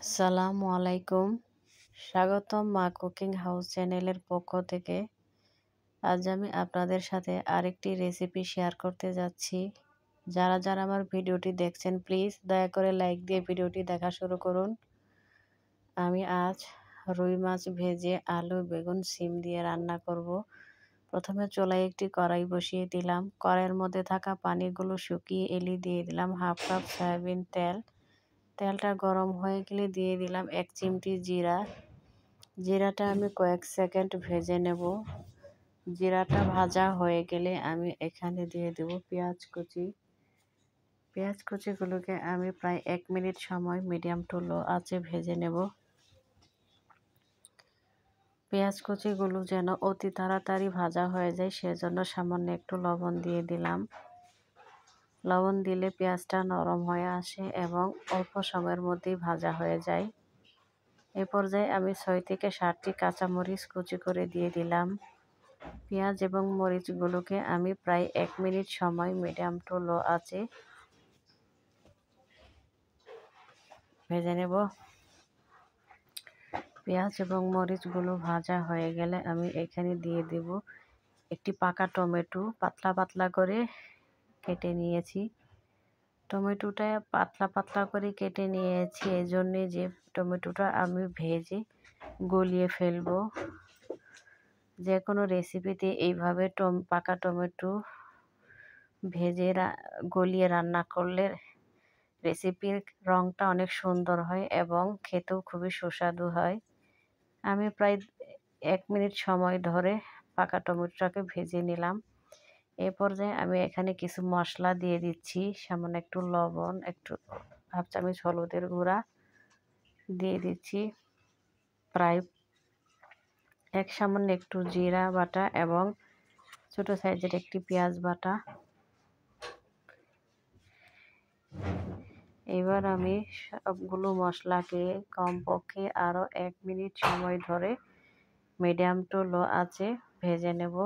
আসসালামু আলাইকুম। স্বাগতম মা কুকিং হাউস চ্যানেলের পক্ষ থেকে। আজ আমি আপনাদের সাথে আরেকটি রেসিপি শেয়ার করতে যাচ্ছি। যারা আমার ভিডিওটি দেখছেন প্লিজ দয়া করে লাইক দিয়ে ভিডিওটি দেখা শুরু করুন। আমি আজ রুই মাছ ভেজে আলু, বেগুন, সিম দিয়ে রান্না করব। প্রথমে চুলায় একটি কড়াই বসিয়ে দিলাম। কড়াইয়ের মধ্যে থাকা পানিগুলো শুকিয়ে এলে দিয়ে দিলাম হাফ কাপ সয়াবিন তেল। তেলটা গরম হয়ে গেলে দিয়ে দিলাম 1 চিমটি জিরা। জিরাটা আমি কয়েক সেকেন্ড ভেজে নেব। জিরাটা ভাজা হয়ে গেলে আমি এখানে দিয়ে দেব পেঁয়াজ কুচি। পেঁয়াজ কুচিগুলোকে আমি প্রায় 1 মিনিট সময় মিডিয়াম টু লো আঁচে ভেজে নেব। পেঁয়াজ কুচিগুলো যেন অতি তাড়াতাড়ি ভাজা হয়ে যায় সেজন্য সামান্য একটু লবণ দিয়ে দিলাম। লবণ দিলে পেঁয়াজটা নরম হয়ে আসে এবং অল্প সময়ের মধ্যেই ভাজা হয়ে যায়। এ পর্যায়ে আমি 6 থেকে 7টি কাঁচামরিচ কুচি করে দিয়ে দিলাম। পেঁয়াজ এবং মরিচগুলোকে আমি প্রায় 1 মিনিট সময় মিডিয়াম টু লো আঁচে ভেজে নেব। পেঁয়াজ এবং মরিচগুলো ভাজা হয়ে গেলে আমি এখানে দিয়ে দেব একটি পাকা টমেটো পাতলা পাতলা করে কেটে নিয়েছি। টমেটোটা পাতলা পাতলা করে কেটে নিয়েছি এজন্যে যে টমেটোটা আমি ভেজে গলিয়ে ফেলবো। যে কোনো রেসিপিতে এইভাবে পাকা টমেটো ভেজে গলিয়ে রান্না করলে রেসিপির রঙটা অনেক সুন্দর হয় এবং খেতেও খুবই সুস্বাদু হয়। আমি প্রায় 1 মিনিট সময় ধরে পাকা টমেটোটাকে ভেজে নিলাম। এ পর্যায়ে আমি এখানে কিছু মশলা দিয়ে দিচ্ছি। সামান্য একটু লবণ, একটু হাফ চামচ হলুদের গুঁড়া দিয়ে দিচ্ছি, প্রায় সামান্য একটু জিরা বাটা এবং ছোট সাইজের একটি পেঁয়াজ বাটা। এবার আমি সবগুলো মশলাকে কমপক্ষে আরও 1 মিনিট সময় ধরে মিডিয়াম টু লো আঁচে ভেজে নেব।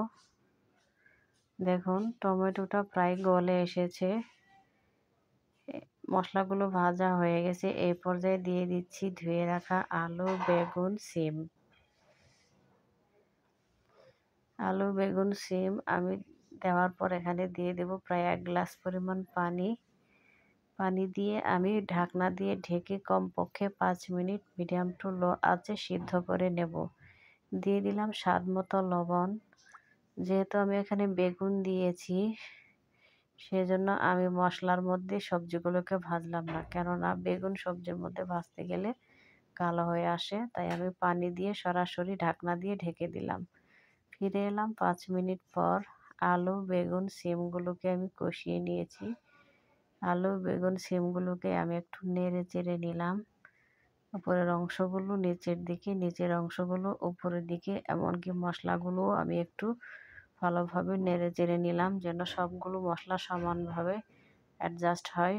দেখুন টমেটোটা প্রায় গলে এসেছে, মশলাগুলো ভাজা হয়ে গেছে। এই পর্যায়ে দিয়ে দিচ্ছি ধুয়ে রাখা আলু, বেগুন, সিম। আলু, বেগুন, সিম আমি দেওয়ার পর এখানে দিয়ে দেব প্রায় 1 গ্লাস পরিমাণ পানি। পানি দিয়ে আমি ঢাকনা দিয়ে ঢেকে কমপক্ষে 5 মিনিট মিডিয়াম টু লো আঁচে সিদ্ধ করে নেব। দিয়ে দিলাম স্বাদ মতো লবণ। যেহেতু আমি এখানে বেগুন দিয়েছি সেজন্য আমি মশলার মধ্যে সবজিগুলোকে ভাজলাম না, কেননা বেগুন সবজির মধ্যে ভাজতে গেলে কালো হয়ে আসে। তাই আমি পানি দিয়ে সরাসরি ঢাকনা দিয়ে ঢেকে দিলাম। ফিরে এলাম 5 মিনিট পর। আলু, বেগুন, সিমগুলোকে আমি কষিয়ে নিয়েছি। আলু, বেগুন, সিমগুলোকে আমি একটু নেড়ে চেড়ে নিলাম। উপরের অংশগুলো নিচের দিকে, নিচের অংশগুলো উপরের দিকে, এমনকি মশলাগুলোও আমি একটু ভালোভাবে নেড়ে চেড়ে নিলাম যেন সবগুলো মশলা সমানভাবে অ্যাডজাস্ট হয়।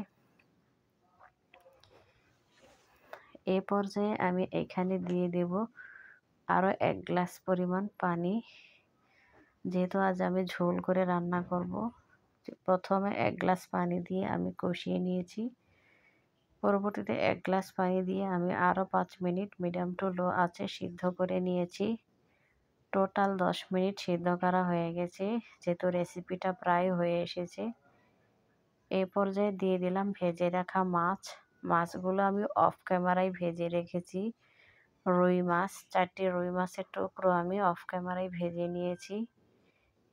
এই পর্যায়ে আমি এখানে দিয়ে দেব আরও 1 গ্লাস পরিমাণ পানি। যেহেতু আজ আমি ঝোল করে রান্না করব, প্রথমে 1 গ্লাস পানি দিয়ে আমি কষিয়ে নিয়েছি। পরবর্তীতে 1 গ্লাস পানি দিয়ে আমি আরও 5 মিনিট মিডিয়াম টু লো আঁচে সিদ্ধ করে নিয়েছি। টোটাল 10 মিনিট সিদ্ধ করা হয়ে গেছে, যেহেতু রেসিপিটা প্রায় হয়ে এসেছে। এই পর্যায়ে দিয়ে দিলাম ভেজে রাখা মাছ। মাছগুলো আমি অফ ক্যামেরায় ভেজে রেখেছি। রুই মাছ 4টি রুই মাছের টুকরো আমি অফ ক্যামেরায় ভেজে নিয়েছি।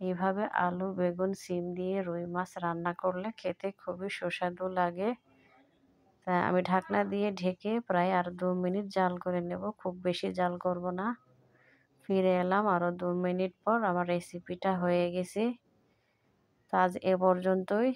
এইভাবে আলু, বেগুন, সিম দিয়ে রুই মাছ রান্না করলে খেতে খুবই সুস্বাদু লাগে। তা আমি ঢাকনা দিয়ে ঢেকে প্রায় আর 2 মিনিট জাল করে নেব, খুব বেশি জাল করব না। ফিরে এলাম আরও 2 মিনিট পর। আমার রেসিপিটা হয়ে গেছে। তো আজ এ পর্যন্তই।